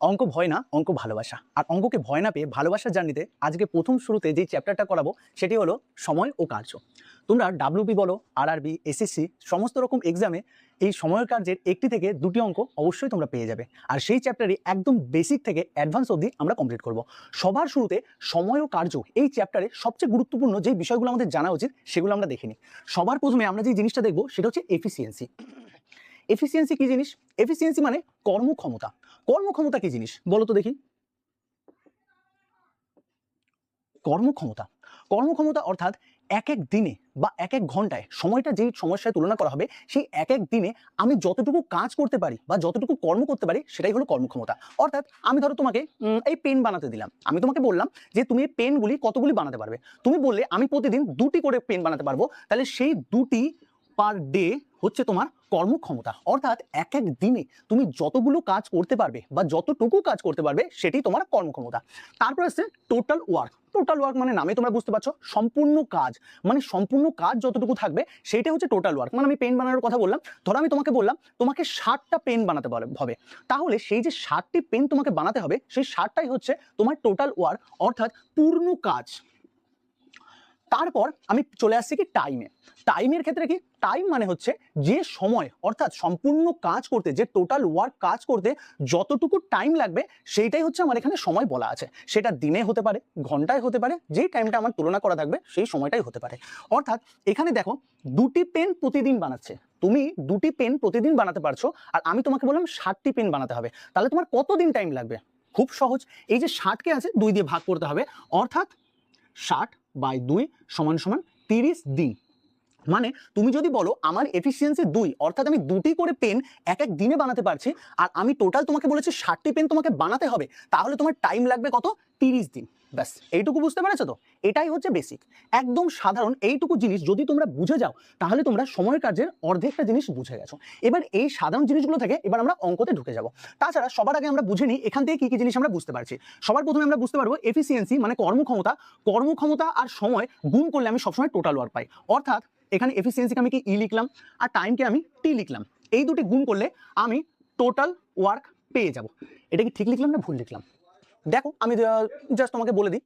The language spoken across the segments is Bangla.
অঙ্ক ভয় না, অঙ্ক ভালোবাসা। আর অঙ্ককে ভয় না পেয়ে ভালোবাসার জার্নিতে আজকে প্রথম শুরুতে যে চ্যাপ্টারটা করাবো সেটি হলো সময় ও কার্য। তোমরা ডাব্লিউবি বলো, আরআরবি, এসএসসি সমস্ত রকম এক্সামে এই সময় কার্যের একটি থেকে দুটি অঙ্ক অবশ্যই তোমরা পেয়ে যাবে। আর সেই চ্যাপ্টারই একদম বেসিক থেকে অ্যাডভান্স অবধি আমরা কমপ্লিট করব। সবার শুরুতে সময় ও কার্য এই চ্যাপ্টারে সবচেয়ে গুরুত্বপূর্ণ যে বিষয়গুলো আমাদের জানা উচিত সেগুলো আমরা দেখে নিই। সবার প্রথমে আমরা যে জিনিসটা দেখবো সেটা হচ্ছে এফিসিয়েন্সি। এফিসিয়েন্সি কি জিনিস? এফিসিয়েন্সি মানে কর্মক্ষমতা। কর্মক্ষমতা কি জিনিস বলো তো দেখি? কর্মক্ষমতা, কর্মক্ষমতা অর্থাৎ এক এক দিনে বা এক এক ঘন্টায় সময়টা যেই সমস্যায় তুলনা করা হবে সেই এক এক দিনে আমি যতটুকু কাজ করতে পারি বা যতটুকু কর্ম করতে পারি সেটাই হলো কর্মক্ষমতা। অর্থাৎ আমি ধরো তোমাকে এই পেন বানাতে দিলাম, আমি তোমাকে বললাম যে তুমি এই পেনগুলি কতগুলি বানাতে পারবে, তুমি বললে আমি প্রতিদিন দুটি করে পেন বানাতে পারবো, তাহলে সেই দুটি পার ডে হচ্ছে তোমার কর্মক্ষমতা। অর্থাৎ এক এক দিনে তুমি যতগুলো কাজ করতে পারবে বা যতটুকু কাজ করতে পারবে সেটি তোমার কর্মক্ষমতা। তারপর আসছে টোটাল ওয়ার্ক। টোটাল ওয়ার্ক মানে নামে তোমরা বুঝতে পারছো, সম্পূর্ণ কাজ, মানে সম্পূর্ণ কাজ যতটুকু থাকবে সেইটা হচ্ছে টোটাল ওয়ার্ক। মানে আমি পেন বানানোর কথা বললাম, ধরো আমি তোমাকে বললাম তোমাকে 60টা পেন বানাতে হবে, তাহলে সেই যে 60টি পেন তোমাকে বানাতে হবে সেই 60টাই হচ্ছে তোমার টোটাল ওয়ার্ক, অর্থাৎ পূর্ণ কাজ। তারপর আমি চলে আসছি কি টাইমে। টাইমের ক্ষেত্রে কি, টাইম মানে হচ্ছে যে সময়, অর্থাৎ সম্পূর্ণ কাজ করতে, যে টোটাল ওয়ার্ক কাজ করতে যতটুকু টাইম লাগবে সেইটাই হচ্ছে আমার এখানে সময় বলা আছে। সেটা দিনে হতে পারে, ঘন্টায় হতে পারে, যেই টাইমটা আমার তুলনা করা থাকবে সেই সময়টাই হতে পারে। অর্থাৎ এখানে দেখো দুটি পেন প্রতিদিন বানাচ্ছে, তুমি দুটি পেন প্রতিদিন বানাতে পারছো, আর আমি তোমাকে বললাম 60টি পেন বানাতে হবে, তাহলে তোমার কতদিন টাইম লাগবে? খুব সহজ, এই যে 60কে আছে 2 দিয়ে ভাগ করতে হবে, অর্থাৎ 60/2 সমান সমান 30 দিন। মানে তুমি যদি বলো আমার এফিসিয়েন্সি 2, অর্থাৎ আমি দুটি করে পেন এক এক দিনে বানাতে পারছি, আর আমি টোটাল তোমাকে বলেছি 60টি পেন তোমাকে বানাতে হবে, তাহলে তোমার টাইম লাগবে কত? 30 দিন। ব্যাস, এইটুকু বুঝতে পেরেছো তো? এটাই হচ্ছে বেসিক, একদম সাধারণ এইটুকু জিনিস যদি তোমরা বুঝে যাও তাহলে তোমরা সময় কার্যের অর্ধেকটা জিনিস বুঝে গেছো। এবার এই সাধারণ জিনিসগুলো থেকে এবার আমরা অঙ্কতে ঢুকে যাব। তাছাড়া সবার আগে আমরা বুঝে নিই এখান থেকে কি কি জিনিস আমরা বুঝতে পারছি। সবার প্রথমে আমরা বুঝতে পারবো এফিসিয়েন্সি মানে কর্মক্ষমতা। কর্মক্ষমতা আর সময় গুণ করলে আমি সবসময় টোটাল ওয়ার্ক পাই। অর্থাৎ এখানে এফিসিয়েন্সিকে আমি কি ই লিখলাম আর টাইমকে আমি টি লিখলাম, এই দুটি গুণ করলে আমি টোটাল ওয়ার্ক পেয়ে যাব। এটা কি ঠিক লিখলাম না ভুল লিখলাম? দেখো আমি জাস্ট তোমাকে বলে দিই,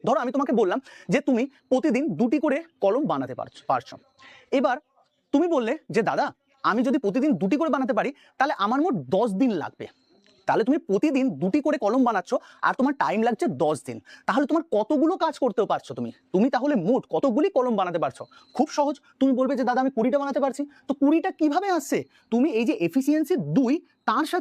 ধরো আমি তোমাকে বললাম যে তুমি প্রতিদিন দুটি করে কলম বানাতে পারছো। এবার তুমি বললে যে দাদা আমি যদি প্রতিদিন দুটি করে বানাতে পারি তাহলে আমার মোট 10 দিন লাগবে। তাহলে তুমি প্রতিদিন দুটি করে কলম বানাচ্ছ আর তোমার টাইম লাগছে 10 দিন, তাহলে তোমার কতগুলো কাজ করতে পারছো তুমি তাহলে মোট কতগুলি কলম বানাতে পারছো? খুব সহজ, তুমি বলবে যে দাদা আমি 20টা বানাতে পারছি। তো 20টা কিভাবে আসছে? তুমি এই যে এফিসিয়েন্সি 2 তার সাথে